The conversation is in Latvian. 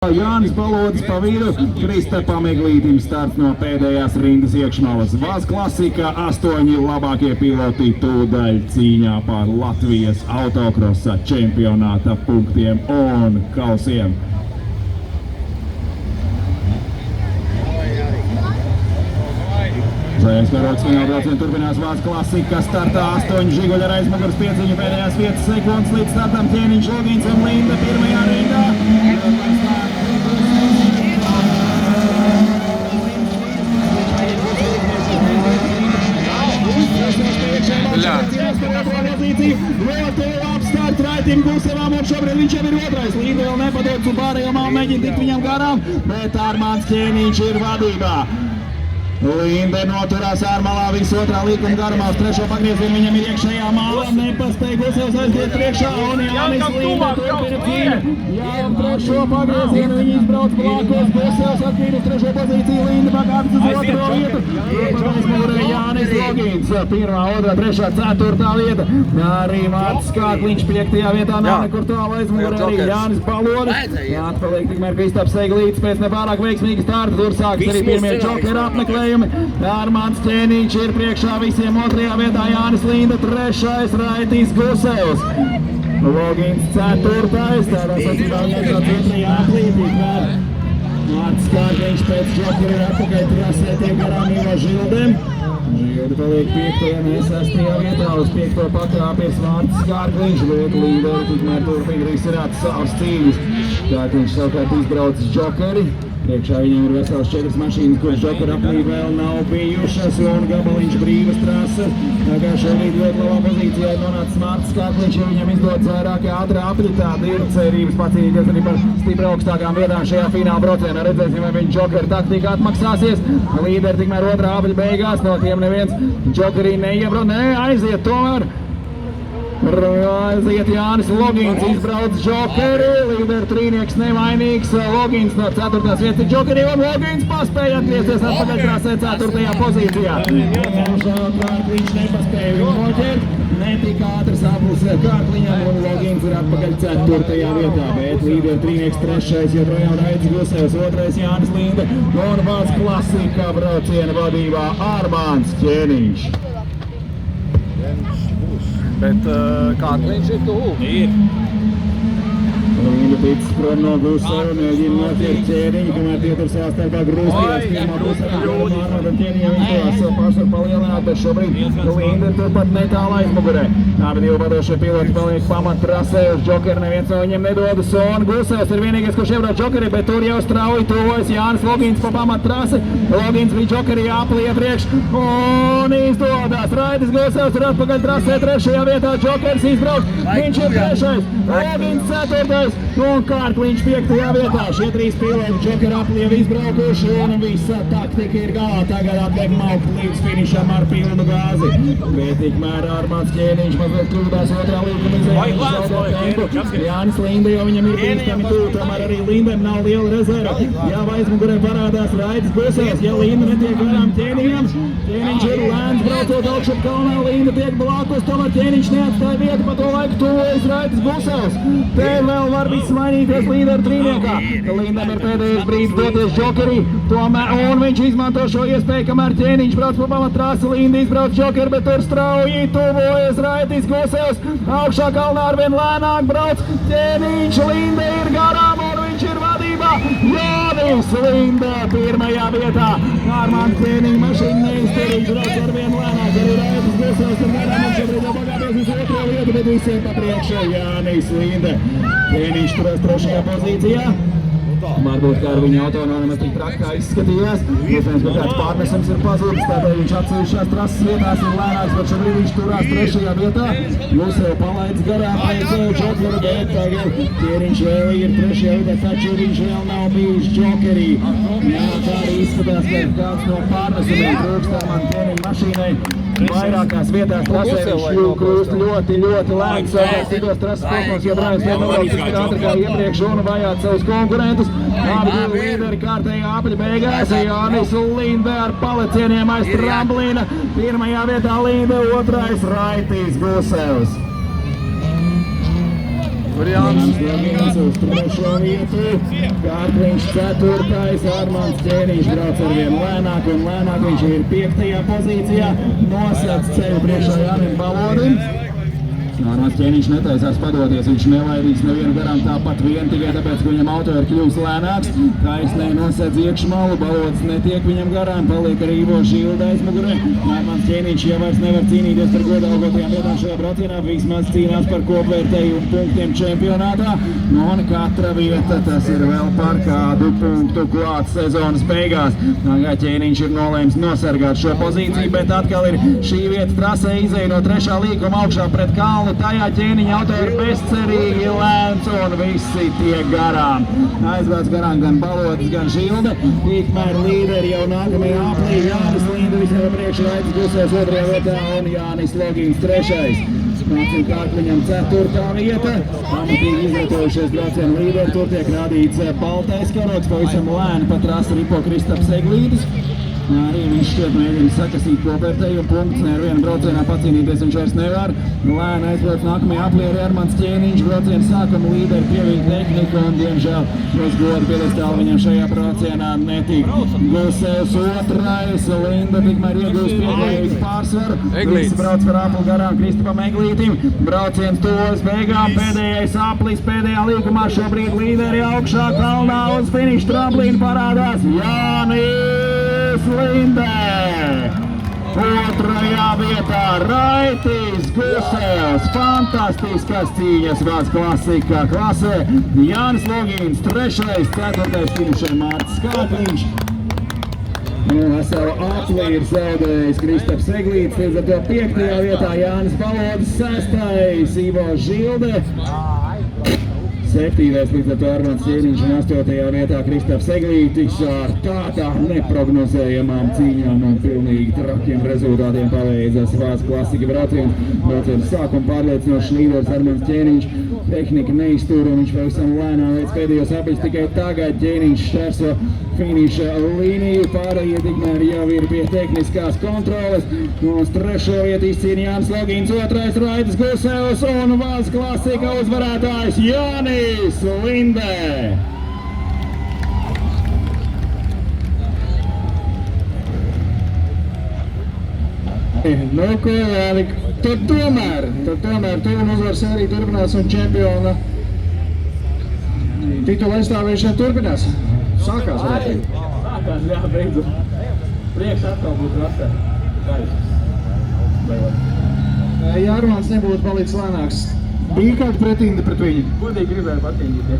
Jānis Balodis pa vidu, Kristapam Eglītim starts no pēdējās rindas iekšmalas. Vaz klasika 8 labākie piloti tūdaļ cīņā par Latvijas autokrosa čempionāta punktiem un kausiem. Zaļais karoks finālbraucienu turpinās Vaz klasika, startā 8 Žiguļa ar aizmugurs 5 pēdējās 5 sekundes līdz startam Ķēniņš, Logins un Linda pirmajā rindā. Ļoti labs starts Raitim Gusevām un šobrīd viņš jau ir otrais. Līga vēl nepadodas un pārējā māla mēģina tikt viņam garām, bet Armāns Ķēniņš ir vadībā. Linde noturās ārmalā visotrā līkuma garumā uz trešo pagriezienu, viņam ir iekšējā māla, nepaspēja Gusevs aiziet priekšā un Jānis Linde turpina cīņu. Jā, trešo pagriezienu viņi izbrauc blākos, Gusevs atkrīt uz trešo pozīciju, Linde pakāpjas uz otro vietu. Aizmugurē Jānis Logins, pirmā, otrā, trešā, ceturtā vieta. Arī Mārts Kārkliņš piektajā vietā nav nekur tālu aizmugurē arī Jānis Balodis. Atpaliek tikmēr Kristaps Eglītis pēc nepārāk veiksmīga starta, tur sākas arī pirmie džokera apmeklējumi. Armāns Ķēniņš ir priekšā visiem, otrajā vietā Jānis Linda, trešais Raitis Gusevs. Logins ceturtais, tādā sacībā viņam tāds otrajā aplītīt vēl. Mārts Kārkliņš pēc džokera ir atpakaļ trasē tiek garām Ivo Žildem. Žildi paliek 5. un 6. vietā, uz 5. pakāpies Mārts Kārkliņš, bet līderi tikmēr turpina risināt savas cīņas. Kārkliņš savukārt izbraucis džokeri. Priekšā viņam ir vesels 4 mašīnas, kuras džokera aplī vēl nav bijušas, un gabaliņš brīvas trases. Tā kā šobrīd ļoti labā pozīcijā nonācis Mārts Kārkliņš, ja viņam izdodas vairāk ātrā apļi, tāda ir cerības pacīnīties arī par stipri augstākām vietām šajā fināla braucienā. Redzēsim, vai viņa džokera taktika atmaksāsies. Līderi tikmēr otrā apļa beigās, no tiem neviens džokerī neiebrauc, aiziet tomēr. Aiziet Jānis Logins, izbrauc džokeri, līderi trīnieks nevainīgs, Logins no 4. vietas džokeri un Logins paspēja atgriezties atpakaļ trasē 4. pozīcijā. Kārkliņš nepaspēja viņu noķert, netika ātrs aplis Kārkliņam un Logins ir atpakaļ 4. vietā, bet līderi trīnieks 3. joprojām Raitis Gusevs, 2. Jānis Linde un Vaz klasika brauciena vadībā Armāns Ķēniņš. Bet Kārkliņš ir tuvu. Ir. Linda ticis prom no Guseva, mēģina noķert Ķēniņu, kamēr tie tur savā starpā grūstījās. Pirmā Guseva Armātam Ķēniņam izdevās savu pārsvaru palielināt, bet šobrīd Linda turpat netālu aizmugurē. Abi divi vadošie piloti paliek pamat trasē uz džokeru, neviens no viņiem nedodas, un Gusevs ir vienīgais, kurš iebrauc džokeri, bet tur jau strauji tuvojas Jānis Logins pa pamat trasi. Logins bija džokeri jāplie priekš, un izdodas. Raitis Gusevs ir atpakaļ trasē 3. vietā, džokers izbrauc, viņš ir 3. Logins 4. un Kārkliņš 5. vietā. Šie 3 piloti džokera aplievi izbraukuši un visa taktika ir galā. Tagad atliek maukt līdz finišam ar pilnu gāzi. Bet tikmēr Armāns Ķēniņš mazliet kļūdās otrā līkuma izējā. Jānis Linde, jo viņam ir bīstami tuvu, tomēr arī Lindem nav liela rezerva. Jau aizmugurē parādās Raitis Gusevs, ja Linda netiek garām Ķēniņam. Ķēniņš ir lēns braucot augšup kalnā, Linda tiek blakus, tomēr Ķēniņš neatstāja vietu, pa to laiku tuvojas Raitis Gusevs. Te vēl var viss mainīties līderu trīniekā. Lindam ir pēdējais brīdis doties džokerī, un viņš izmanto šo iespēju, kamēr Ķēniņš brauc pa pamat trasi, Linda izbrauc džokeri, bet tur strauji tuvojas Raitis Gusevs. Augšā kalnā arvien lēnāk brauc Ķēniņš, Linda ir garām un viņš ir vadībā. Jānis Linde 1. vietā. Armāns Ķēniņa mašīna neizturīgs, brauc arvien lēnāk. Arī Raitis Gusevs ir garām un šobrīd jau pagāties uz 2. vietu, bet visiem pa priekšu Jānis Linde. Ķēniņš turēs 3. pozīcijā. Varbūt kā ar viņu auto nav nemaz tik traki, kā izskatījās. Iespējams, ka kāds pārnesums ir pazudis, tāpēc viņš atsevišķās trases vietās ir lēnāks, bet šobrīd viņš turās 3. vietā. Jūs jau palaids garām aizēju džokeru, bet tagad Ķēniņš vēl ir 3. vietā, taču viņš vēl nav bijis džokerī. Jā, tā arī izskatās, ka kāds no pārnesumiem trūkst Armāna Ķēniņa mašīnai. Vairākās vietās trasē viņš kļūst ļoti lēns. Citos trases posmos iebrauc nebrauc tik ātri kā iepriekš un vajāt savus konkurentus. Abi divi līderi kārtējā apļa beigās. Jānis Linde ar palicieniem aiz tramplīna. 1. vietā Linde, 2. Raitis Gusevs. Kur Jānis Jānis? Logins uz trešo vietu, Kārkliņš 4. Armands Ķēniņš brauc arvien lēnāk un lēnāk, viņš ir 5. pozīcijā, nosēc ceļu priekšā Jānim Balodim. Armands Ķēniņš netaisās padoties, viņš nelaidīs nevienu garām tāpat vien, tikai tāpēc, ka viņam auto ir kļuvis lēnāks. Taisnē nosedz iekšmalu, Balods netiek viņam garām, paliek arī Ivo Žilda aizmugurē. Armands Ķēniņš jau vairs nevar cīnīties par godalgotajām vietām šajā braucienā, vismaz cīnās par kopvērtējumu punktiem čempionātā. No un katra vieta, tas ir vēl par kādu punktu klāt sezonas beigās. Tagad Ķēniņš ir nolēms nosargāt šo pozīciju, bet atkal ir šī vieta trasē izēja no 3. līkuma augšā pret kalnu. Tajā Ķēniņa auto ir bezcerīgi lēns un visi tiek garām. Aizvāc garām gan Balodis, gan Žilde. Tikmēr līderi jau nākamajā aplī. Jānis Linda visiem priekšā Raidis Gusēs 2. vietā un Jānis Logins 3. Mācim Kārkliņam 4. vieta. Amatīgi izvietojušies braucienu līderi. Tur tiek rādīts baltais karoks, pavisam lēni pa trasi ripo Kristaps Eglītis. Arī viņš šķiet mēģina sakasīt kopvērtējumu punktus, ne ar vienu braucienā pacīnīties viņš vairs nevar. Lēni aizbrauc nākamajā aplī arī Armands Ķēniņš, braucienu sākuma līderi pievīk tehniku un, diemžēl, uz godu piedestāli viņam šajā braucienā netīk. Gusēvs 2. Linda tikmēr iegūst pieklājīgu pārsvaru. Visi brauc par apli garām Kristapam Eglītim. Brauciens tuvojas beigām, pēdējais aplis pēdējā līkumā, šobrīd līderi augšā kalnā uz finišu tramplīnu parādās Jānis Lindē. 2. vietā Raitis Gusēvs. Fantastiskas cīņas vārds klasika klasē. Jānis Logins 3. 4. finišē Mārtis Kārkliņš. Veselu apli ir zaudējis Kristaps Eglītis, līdz ar to 5. vietā Jānis Balodis, 6. Ivo Žilde. 7. līdz ar to Armands Ķēniņš un 8. vietā Kristaps Eglītis ar tādā neprognozējamām cīņām un pilnīgi trakiem rezultātiem paveidzas vārds klasika brauciens. Brauciens sākuma pārliecinošs līderis Armands Ķēniņš. Tehnika neiztur un viņš pavisam lēnām veids pēdējos aplis. Tikai tagad Ķēniņš šķērso finiša līniju. Pārējie tikmēr jau ir pie tehniskās kontroles. No 3. vietu izcīna Jānis Logins, 2. Raidis Gusēvs un vārds klasika uzvarētājs Jānis Lindē. Nu, ko Jāni, tad tomēr tu un uzvaras arī turpinās un čempiona titula aizstāvēšana turpinās. Sākās arī. Sākās, jā, beidzot. Prieks atkal būt rasē. Ja Armands nebūtu palicis lēnāks, bija kāda pretinda pret viņu? Godīgi gribēju patīnīties.